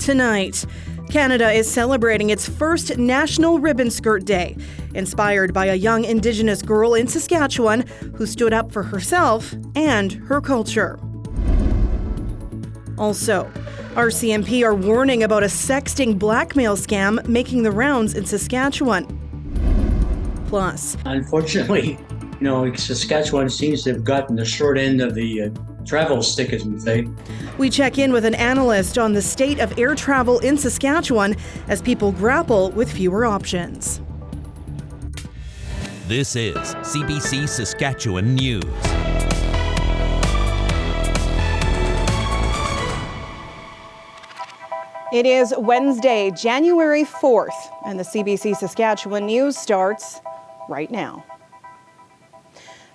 tonight. Canada is celebrating its first National Ribbon Skirt Day, inspired by a young Indigenous girl in Saskatchewan who stood up for herself and her culture. Also, RCMP are warning about a sexting blackmail scam making the rounds in Saskatchewan. Plus, unfortunately, Saskatchewan seems to have gotten the short end of the travel stick, as we say. We check in with an analyst on the state of air travel in Saskatchewan as people grapple with fewer options. This is CBC Saskatchewan News. It is Wednesday, January 4th, and the CBC Saskatchewan News starts right now.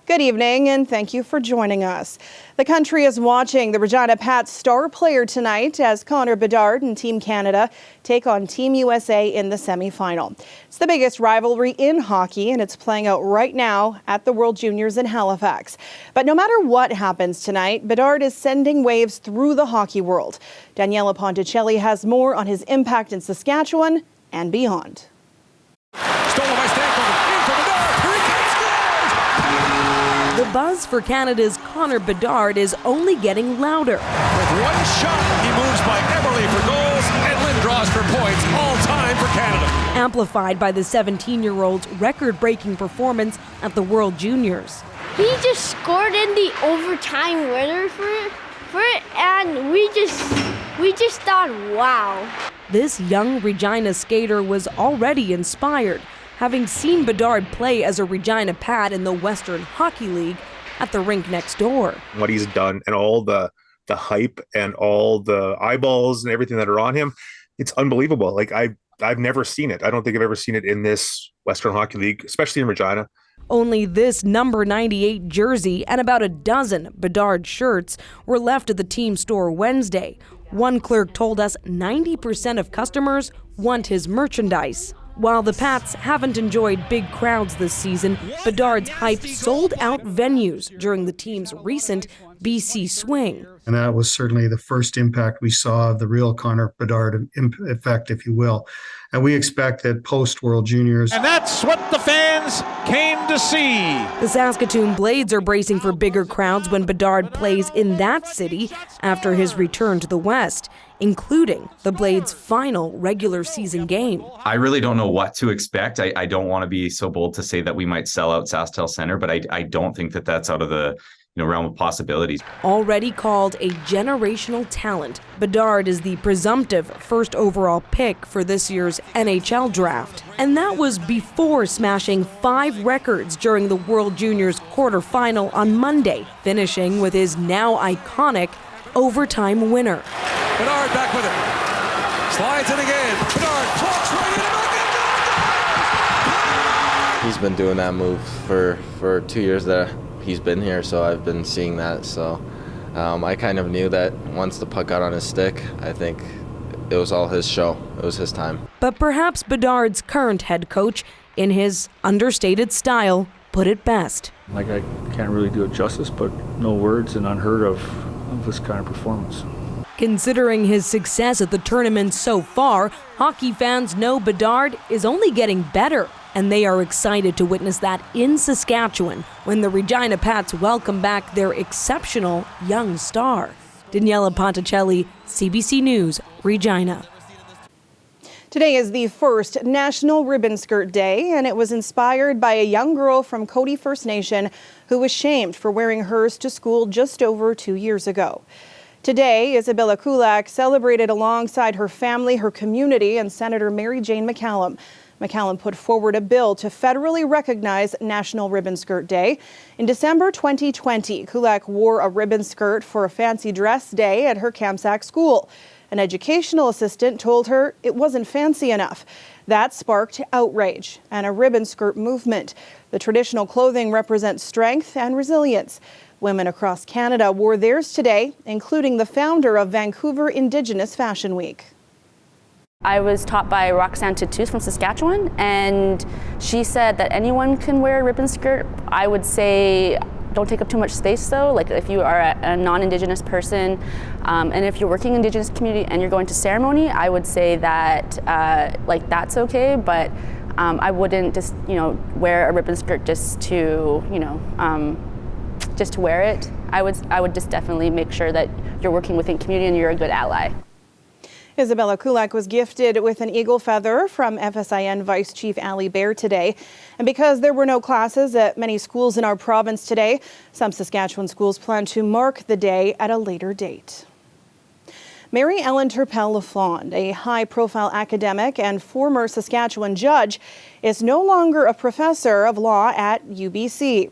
Good evening, and thank you for joining us. The country is watching the Regina Pats star player tonight as Connor Bedard and Team Canada take on Team USA in the semifinal. It's the biggest rivalry in hockey, and it's playing out right now at the World Juniors in Halifax. But no matter what happens tonight, Bedard is sending waves through the hockey world. Daniela Ponticelli has more on his impact in Saskatchewan and beyond. Stolen by Stankoven, in for Bedard, here he comes, scores! The buzz for Canada's Connor Bedard is only getting louder. With one shot, he moves by Eberle for goals, and Lindros for points, all time for Canada. Amplified by the 17-year-old's record-breaking performance at the World Juniors. He just scored in the overtime winner for it, and we just thought, wow. This young Regina skater was already inspired, having seen Bedard play as a Regina Pat in the Western Hockey League at the rink next door. What he's done and all the hype and all the eyeballs and everything that are on him, it's unbelievable. Like I've never seen it. I don't think I've ever seen it in this Western Hockey League, especially in Regina. Only this number 98 jersey and about a dozen Bedard shirts were left at the team store Wednesday. One clerk told us 90% of customers want his merchandise. While the Pats haven't enjoyed big crowds this season, Bedard's hype sold out venues during the team's recent BC swing. And that was certainly the first impact we saw of the real Connor Bedard effect, if you will. And we expect that post-World Juniors. And that's what the fans came to see. The Saskatoon Blades are bracing for bigger crowds when Bedard plays in that city after his return to the West, including the Blades' final regular season game. I really don't know what to expect. I don't want to be so bold to say that we might sell out SaskTel Centre, but I don't think that that's out of the realm of possibilities. Already called a generational talent, Bedard is the presumptive first overall pick for this year's NHL draft. And that was before smashing 5 records during the World Juniors quarterfinal on Monday, finishing with his now iconic overtime winner. Bedard back with it. Slides in again. Bedard talks right in. He's been doing that move for 2 years that he's been here, so I've been seeing that. So I kind of knew that once the puck got on his stick, I think it was all his show. It was his time. But perhaps Bedard's current head coach, in his understated style, put it best. I can't really do it justice, but no words and unheard of this kind of performance. Considering his success at the tournament so far, hockey fans know Bedard is only getting better. And they are excited to witness that in Saskatchewan when the Regina Pats welcome back their exceptional young star. Daniela Ponticelli, CBC News, Regina. Today is the first National Ribbon Skirt Day, and it was inspired by a young girl from Cody First Nation who was shamed for wearing hers to school just over 2 years ago. Today, Isabella Kulak celebrated alongside her family, her community, and Senator Mary Jane McCallum. McCallum put forward a bill to federally recognize National Ribbon Skirt Day. In December 2020, Kulak wore a ribbon skirt for a fancy dress day at her Kamsack school. An educational assistant told her it wasn't fancy enough. That sparked outrage and a ribbon skirt movement. The traditional clothing represents strength and resilience. Women across Canada wore theirs today, including the founder of Vancouver Indigenous Fashion Week. I was taught by Roxanne Tattoos from Saskatchewan, and she said that anyone can wear a ribbon skirt. I would say don't take up too much space though. Like if you are a non-Indigenous person, and if you're working in Indigenous community and you're going to ceremony, I would say that like that's okay, but I wouldn't just, wear a ribbon skirt just to, just to wear it. I would just definitely make sure that you're working within community and you're a good ally. Isabella Kulak was gifted with an eagle feather from FSIN Vice Chief Ali Baer today. And because there were no classes at many schools in our province today, some Saskatchewan schools plan to mark the day at a later date. Mary Ellen Turpel-Lafond, a high-profile academic and former Saskatchewan judge, is no longer a professor of law at UBC.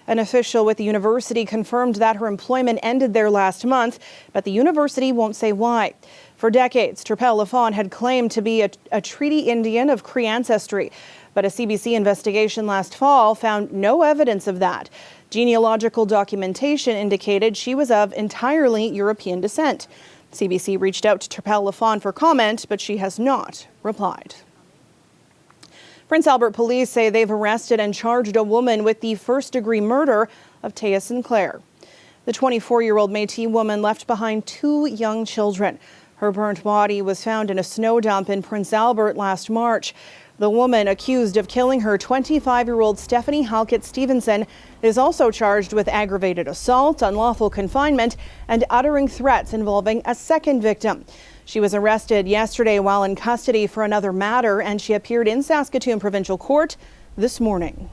An official with the university confirmed that her employment ended there last month, but the university won't say why. For decades, Turpel-Lafond had claimed to be a treaty Indian of Cree ancestry, but a CBC investigation last fall found no evidence of that. Genealogical documentation indicated she was of entirely European descent. CBC reached out to Turpel-Lafond for comment, but she has not replied. Prince Albert police say they've arrested and charged a woman with the first-degree murder of Taya Sinclair. The 24-year-old Métis woman left behind 2 young children. Her burnt body was found in a snow dump in Prince Albert last March. The woman accused of killing her 25-year-old Stephanie Halkett Stevenson is also charged with aggravated assault, unlawful confinement, and uttering threats involving a second victim. She was arrested yesterday while in custody for another matter, and she appeared in Saskatoon Provincial Court this morning.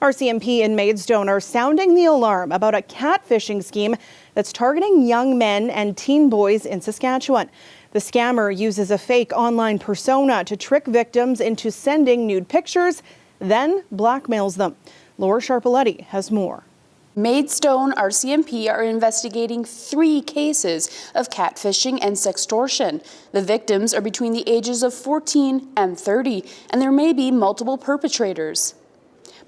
RCMP in Maidstone are sounding the alarm about a catfishing scheme that's targeting young men and teen boys in Saskatchewan. The scammer uses a fake online persona to trick victims into sending nude pictures, then blackmails them. Laura Sharpaletti has more. Maidstone RCMP are investigating 3 cases of catfishing and sextortion. The victims are between the ages of 14 and 30, and there may be multiple perpetrators.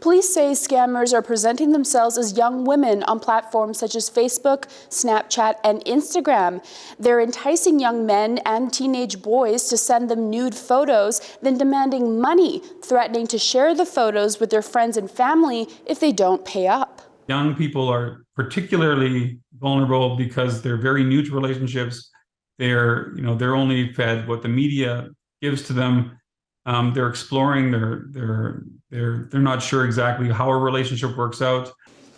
Police say scammers are presenting themselves as young women on platforms such as Facebook, Snapchat, and Instagram. They're enticing young men and teenage boys to send them nude photos, then demanding money, threatening to share the photos with their friends and family if they don't pay up. Young people are particularly vulnerable because they're very new to relationships. They're only fed what the media gives to them. They're exploring. They're not sure exactly how a relationship works out.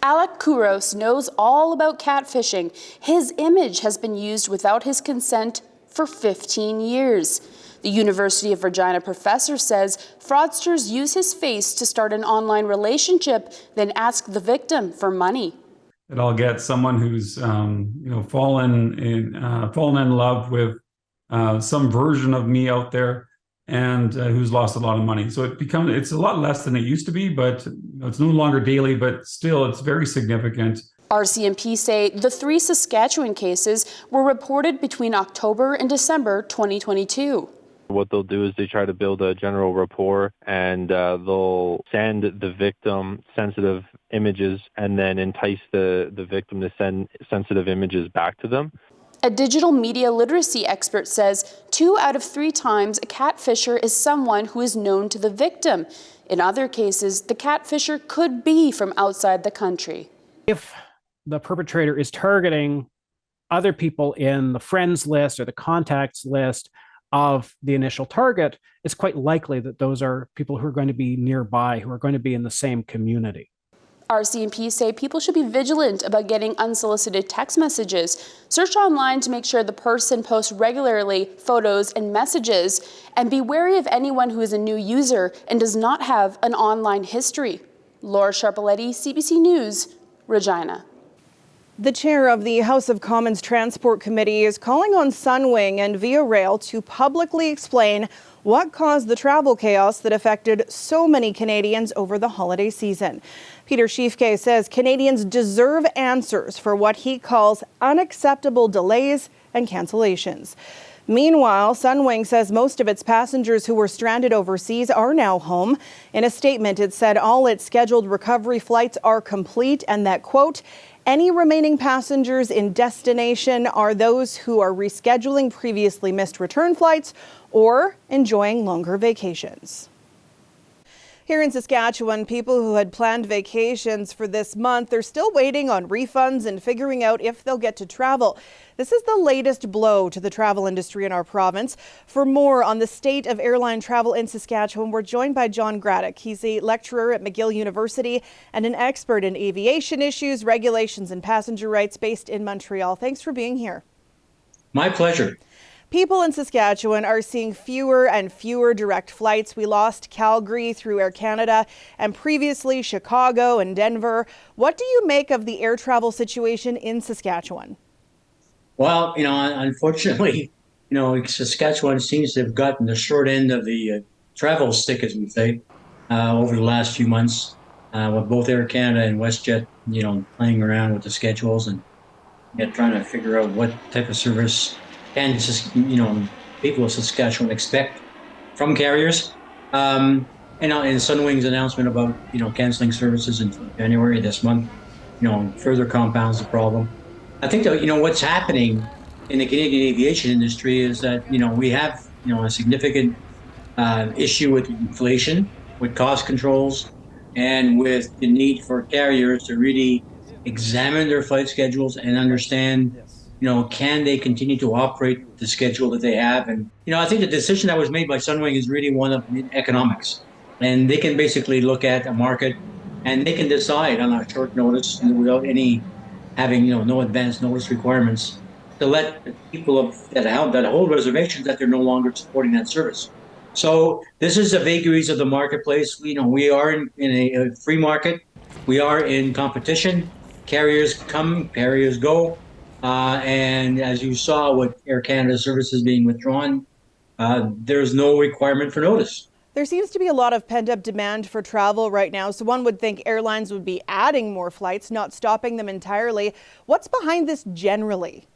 Alec Kouros knows all about catfishing. His image has been used without his consent for 15 years. The University of Regina professor says fraudsters use his face to start an online relationship, then ask the victim for money. I'll get someone who's fallen in love with some version of me out there, and who's lost a lot of money. So it's a lot less than it used to be, but it's no longer daily, but still it's very significant. RCMP say the 3 Saskatchewan cases were reported between October and December 2022. What they'll do is they try to build a general rapport, and they'll send the victim sensitive images and then entice the victim to send sensitive images back to them. A digital media literacy expert says 2 out of 3 times a catfisher is someone who is known to the victim. In other cases, the catfisher could be from outside the country. If the perpetrator is targeting other people in the friends list or the contacts list of the initial target, it's quite likely that those are people who are going to be nearby, who are going to be in the same community. RCMP say people should be vigilant about getting unsolicited text messages. Search online to make sure the person posts regularly photos and messages, and be wary of anyone who is a new user and does not have an online history. Laura Sharpaletti, CBC News, Regina. The chair of the House of Commons Transport Committee is calling on Sunwing and Via Rail to publicly explain what caused the travel chaos that affected so many Canadians over the holiday season. Peter Schiefke says Canadians deserve answers for what he calls unacceptable delays and cancellations. Meanwhile, Sunwing says most of its passengers who were stranded overseas are now home. In a statement, it said all its scheduled recovery flights are complete and that, quote, any remaining passengers in destination are those who are rescheduling previously missed return flights or enjoying longer vacations. Here in Saskatchewan, people who had planned vacations for this month are still waiting on refunds and figuring out if they'll get to travel. This is the latest blow to the travel industry in our province. For more on the state of airline travel in Saskatchewan, we're joined by John Graddick. He's a lecturer at McGill University and an expert in aviation issues, regulations, and passenger rights based in Montreal. Thanks for being here. My pleasure. People in Saskatchewan are seeing fewer and fewer direct flights. We lost Calgary through Air Canada and previously Chicago and Denver. What do you make of the air travel situation in Saskatchewan? Well, unfortunately, Saskatchewan seems to have gotten the short end of the travel stick, as we say, over the last few months, with both Air Canada and WestJet, playing around with the schedules and trying to figure out what type of service can people of Saskatchewan expect from carriers. And Sunwing's announcement about canceling services in January this month, further compounds the problem. I think that what's happening in the Canadian aviation industry is that we have a significant issue with inflation, with cost controls, and with the need for carriers to really examine their flight schedules and understand can they continue to operate the schedule that they have? And, I think the decision that was made by Sunwing is really one of economics. And they can basically look at a market and they can decide on a short notice without having, no advance notice requirements to let people that hold reservations that they're no longer supporting that service. So this is the vagaries of the marketplace. We are in a free market. We are in competition. Carriers come, carriers go. And as you saw with Air Canada services being withdrawn, there's no requirement for notice. There seems to be a lot of pent-up demand for travel right now, so one would think airlines would be adding more flights, not stopping them entirely. What's behind this generally?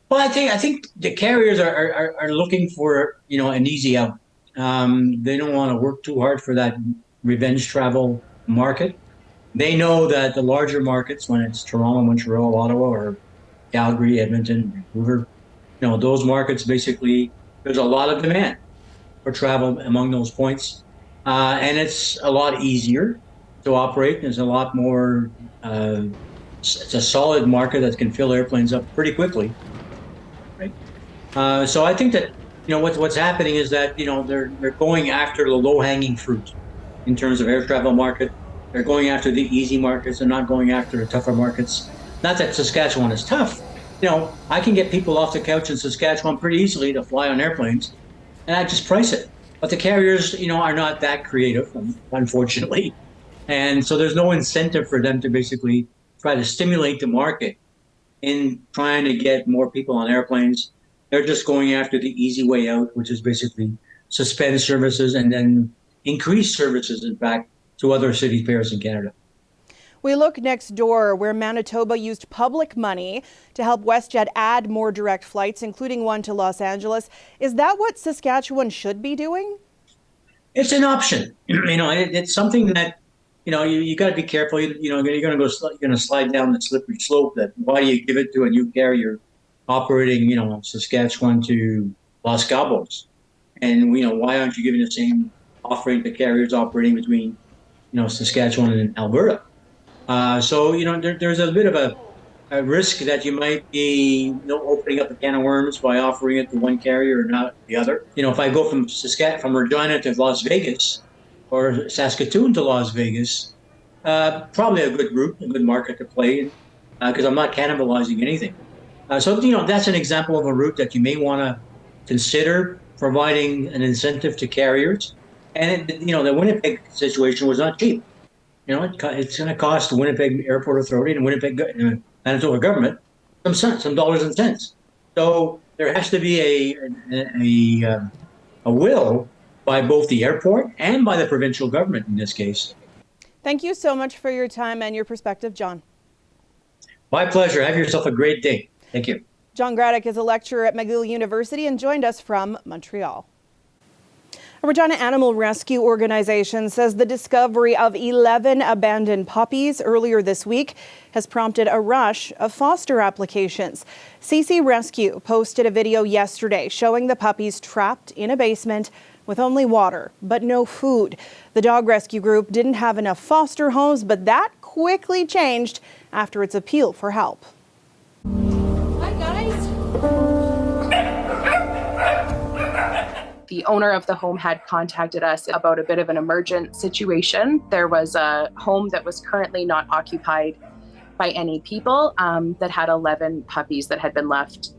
Well, I think the carriers are looking for an easy out. They don't want to work too hard for that revenge travel market. They know that the larger markets, when it's Toronto, Montreal, Ottawa, or Calgary, Edmonton, Vancouver, those markets, basically, there's a lot of demand for travel among those points. And it's a lot easier to operate. There's a lot more, it's a solid market that can fill airplanes up pretty quickly. Right? So I think that, what's happening is that, they're going after the low-hanging fruit in terms of air travel market. They're going after the easy markets. They're not going after the tougher markets. Not that Saskatchewan is tough. I can get people off the couch in Saskatchewan pretty easily to fly on airplanes, and I just price it. But the carriers, are not that creative, unfortunately. And so there's no incentive for them to basically try to stimulate the market in trying to get more people on airplanes. They're just going after the easy way out, which is basically suspend services and then increase services, in fact, to other city pairs in Canada. We look next door, where Manitoba used public money to help WestJet add more direct flights, including one to Los Angeles. Is that what Saskatchewan should be doing? It's an option. It's something that, you got to be careful. You're going to slide down the slippery slope. That why do you give it to a new carrier operating, Saskatchewan to Los Cabos? And, why aren't you giving the same offering to carriers operating between Saskatchewan and Alberta? So there's a bit of a risk that you might be opening up a can of worms by offering it to one carrier or not the other. If I go from Regina to Las Vegas or Saskatoon to Las Vegas, probably a good route, a good market to play in, because I'm not cannibalizing anything. So that's an example of a route that you may want to consider providing an incentive to carriers. And the Winnipeg situation was not cheap. It's going to cost the Winnipeg Airport Authority and Winnipeg Manitoba government some dollars and cents. So there has to be a will by both the airport and by the provincial government in this case. Thank you so much for your time and your perspective, John. My pleasure. Have yourself a great day. Thank you. John Graddick is a lecturer at McGill University and joined us from Montreal. A Regina Animal Rescue Organization says the discovery of 11 abandoned puppies earlier this week has prompted a rush of foster applications. CC Rescue posted a video yesterday showing the puppies trapped in a basement with only water, but no food. The dog rescue group didn't have enough foster homes, but that quickly changed after its appeal for help. Hi, guys. The owner of the home had contacted us about a bit of an emergent situation. There was a home that was currently not occupied by any people that had 11 puppies that had been left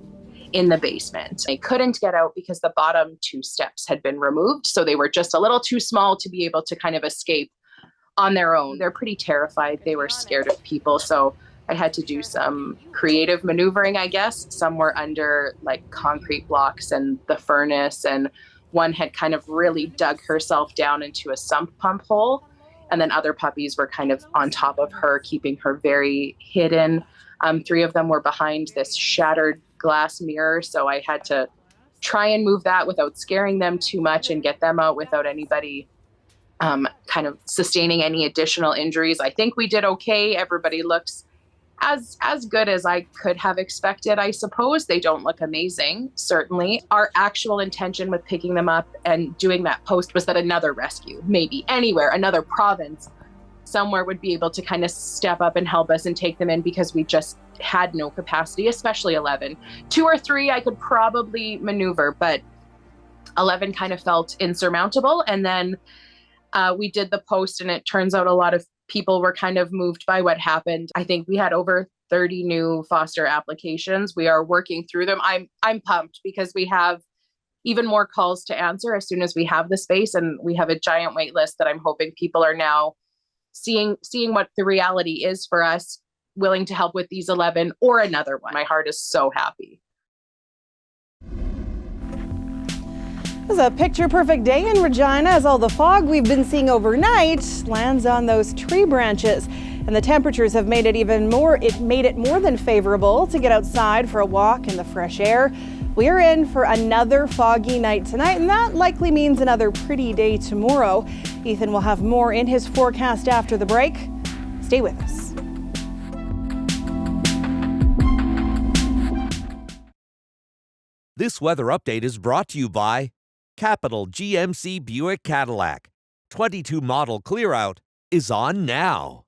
in the basement. They couldn't get out because the bottom 2 steps had been removed. So they were just a little too small to be able to kind of escape on their own. They're pretty terrified. They were scared of people. So I had to do some creative maneuvering, I guess. Some were under like concrete blocks and the furnace, and one had kind of really dug herself down into a sump pump hole. And then other puppies were kind of on top of her, keeping her very hidden. 3 of them were behind this shattered glass mirror. So I had to try and move that without scaring them too much and get them out without anybody kind of sustaining any additional injuries. I think we did okay. Everybody looks as good as I could have expected, I suppose. They don't look amazing, certainly. Our actual intention with picking them up and doing that post was that another rescue, maybe anywhere, another province, somewhere would be able to kind of step up and help us and take them in, because we just had no capacity, especially 11. 2 or 3 I could probably maneuver, but 11 kind of felt insurmountable. And then we did the post, and it turns out a lot of people were kind of moved by what happened. I think we had over 30 new foster applications. We are working through them. I'm pumped because we have even more calls to answer as soon as we have the space, and we have a giant wait list that I'm hoping people are now seeing what the reality is for us, willing to help with these 11 or another one. My heart is so happy. It was a picture-perfect day in Regina as all the fog we've been seeing overnight lands on those tree branches. And the temperatures have made it more than favorable to get outside for a walk in the fresh air. We are in for another foggy night tonight, and that likely means another pretty day tomorrow. Ethan will have more in his forecast after the break. Stay with us. This weather update is brought to you by Capital GMC Buick Cadillac. 22 model clear-out is on now.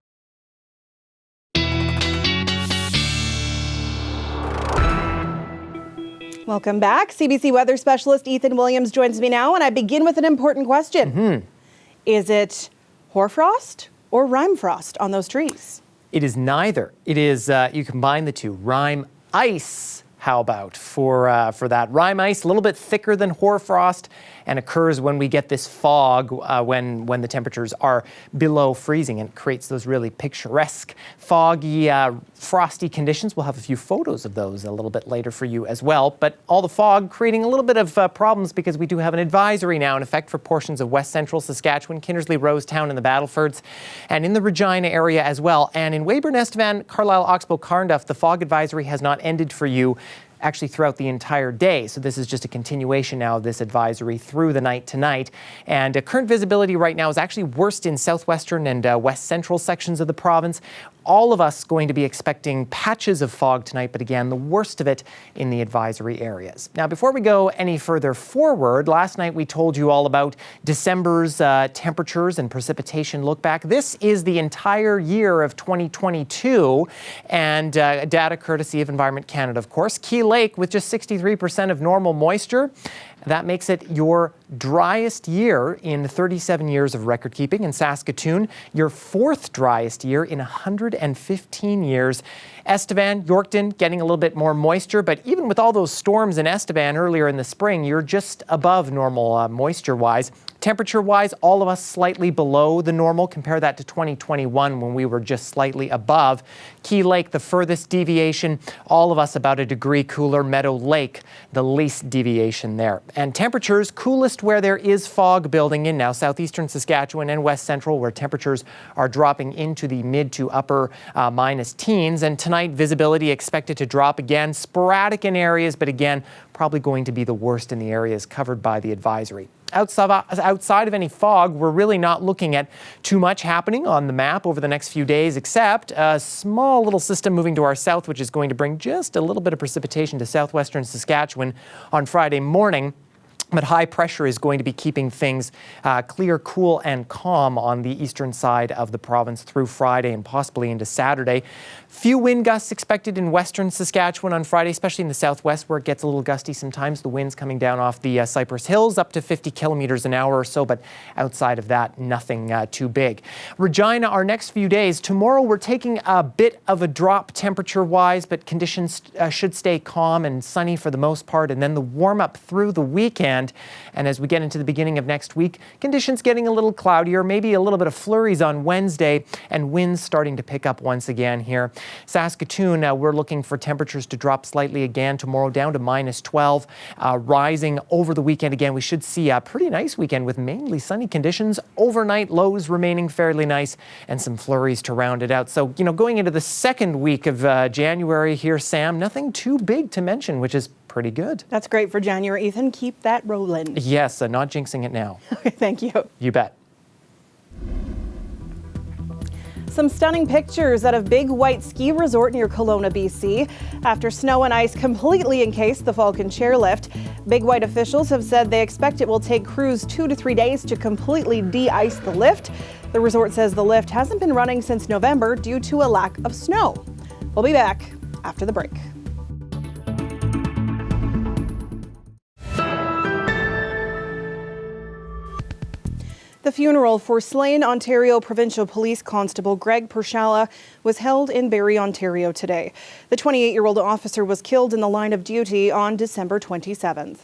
Welcome back. CBC weather specialist Ethan Williams joins me now, and I begin with an important question. Is it hoarfrost or rime frost on those trees? It is neither. It is, you combine the two. Rime ice, how about, for that? Rime ice, a little bit thicker than hoarfrost, and occurs when we get this fog when the temperatures are below freezing, and it creates those really picturesque, foggy, frosty conditions. We'll have a few photos of those a little bit later for you as well. But all the fog creating a little bit of problems, because we do have an advisory now in effect for portions of west central Saskatchewan, Kindersley, Rosetown, and the Battlefords, and in the Regina area as well. And in Weyburn, Estevan, Carlisle, Oxbow, Carnduff, the fog advisory has not ended for you actually throughout the entire day. So this is just a continuation now of this advisory through the night tonight. And current visibility right now is actually worst in southwestern and west central sections of the province. All of us going to be expecting patches of fog tonight, but again, the worst of it in the advisory areas. Now, before we go any further forward, last night we told you all about December's temperatures and precipitation look back. This is the entire year of 2022, and data courtesy of Environment Canada, of course. Key Lake with just 63% of normal moisture. That makes it your driest year in 37 years of record keeping. In Saskatoon, your 4th driest year in 115 years. Estevan, Yorkton getting a little bit more moisture, but even with all those storms in Estevan earlier in the spring, you're just above normal moisture-wise. Temperature-wise, all of us slightly below the normal. Compare that to 2021 when we were just slightly above. Key Lake, the furthest deviation, all of us about a degree cooler. Meadow Lake, the least deviation there. And temperatures coolest where there is fog building in now, southeastern Saskatchewan and west central, where temperatures are dropping into the mid to upper minus teens. And tonight, visibility expected to drop again, sporadic in areas, but again, probably going to be the worst in the areas covered by the advisory. Outside of any fog, we're really not looking at too much happening on the map over the next few days, except a small little system moving to our south, which is going to bring just a little bit of precipitation to southwestern Saskatchewan on Friday morning. But high pressure is going to be keeping things clear, cool, and calm on the eastern side of the province through Friday and possibly into Saturday. Few wind gusts expected in western Saskatchewan on Friday, especially in the southwest where it gets a little gusty sometimes. The winds coming down off the Cypress Hills up to 50 kilometers an hour or so, but outside of that, nothing too big. Regina, our next few days. Tomorrow we're taking a bit of a drop temperature-wise, but conditions should stay calm and sunny for the most part, and then the warm-up through the weekend. And as we get into the beginning of next week, conditions getting a little cloudier, maybe a little bit of flurries on Wednesday, and winds starting to pick up once again here. Saskatoon, we're looking for temperatures to drop slightly again tomorrow, down to -12, rising over the weekend again. We should see a pretty nice weekend with mainly sunny conditions. Overnight lows remaining fairly nice and some flurries to round it out. So, going into the second week of January here, Sam, nothing too big to mention, which is pretty good. That's great for January, Ethan. Keep that rolling. Yes, not jinxing it now. Okay, thank you. You bet. Some stunning pictures at a big white ski resort near Kelowna, BC. After snow and ice completely encased the Falcon chairlift, Big White officials have said they expect it will take crews 2 to 3 days to completely de-ice the lift. The resort says the lift hasn't been running since November due to a lack of snow. We'll be back after the break. The funeral for slain Ontario Provincial Police Constable Greg Pershala was held in Barrie, Ontario today. The 28-year-old officer was killed in the line of duty on December 27th.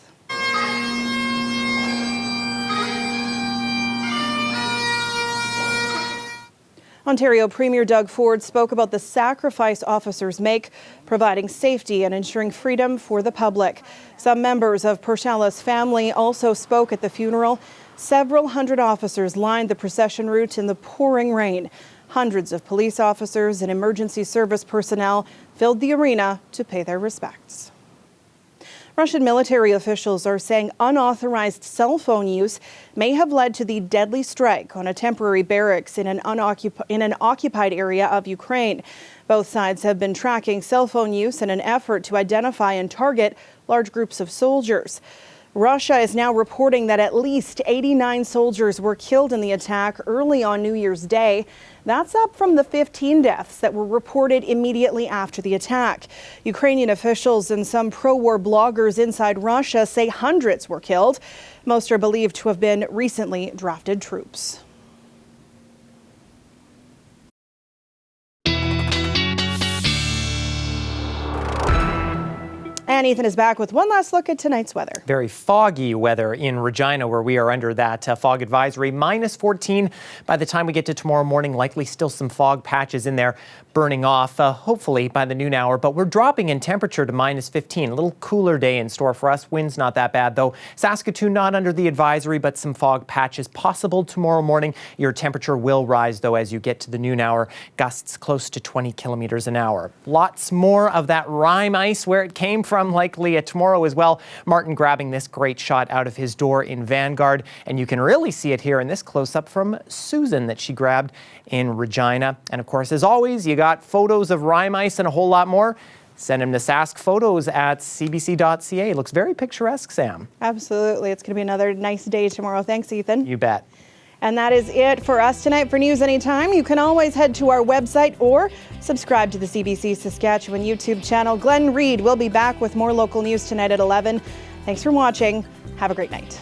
Ontario Premier Doug Ford spoke about the sacrifice officers make, providing safety and ensuring freedom for the public. Some members of Pershala's family also spoke at the funeral. Several hundred officers lined the procession route in the pouring rain. Hundreds of police officers and emergency service personnel filled the arena to pay their respects. Russian military officials are saying unauthorized cell phone use may have led to the deadly strike on a temporary barracks in an occupied area of Ukraine. Both sides have been tracking cell phone use in an effort to identify and target large groups of soldiers. Russia is now reporting that at least 89 soldiers were killed in the attack early on New Year's Day. That's up from the 15 deaths that were reported immediately after the attack. Ukrainian officials and some pro-war bloggers inside Russia say hundreds were killed. Most are believed to have been recently drafted troops. And Ethan is back with one last look at tonight's weather. Very foggy weather in Regina, where we are under that fog advisory. -14 by the time we get to tomorrow morning. Likely still some fog patches in there burning off, hopefully by the noon hour. But we're dropping in temperature to -15. A little cooler day in store for us. Wind's not that bad, though. Saskatoon not under the advisory, but some fog patches possible tomorrow morning. Your temperature will rise, though, as you get to the noon hour. Gusts close to 20 kilometers an hour. Lots more of that rime ice where it came from, likely tomorrow as well. Martin grabbing this great shot out of his door in Vanguard, and you can really see it here in this close-up from Susan that she grabbed in Regina. And of course, as always, you got photos of rime ice and a whole lot more. Send him to Sask Photos at cbc.ca. Looks very picturesque, Sam. Absolutely. It's going to be another nice day tomorrow. Thanks, Ethan. You bet. And that is it for us tonight. For News Anytime, you can always head to our website or subscribe to the CBC Saskatchewan YouTube channel. Glenn Reed will be back with more local news tonight at 11. Thanks for watching. Have a great night.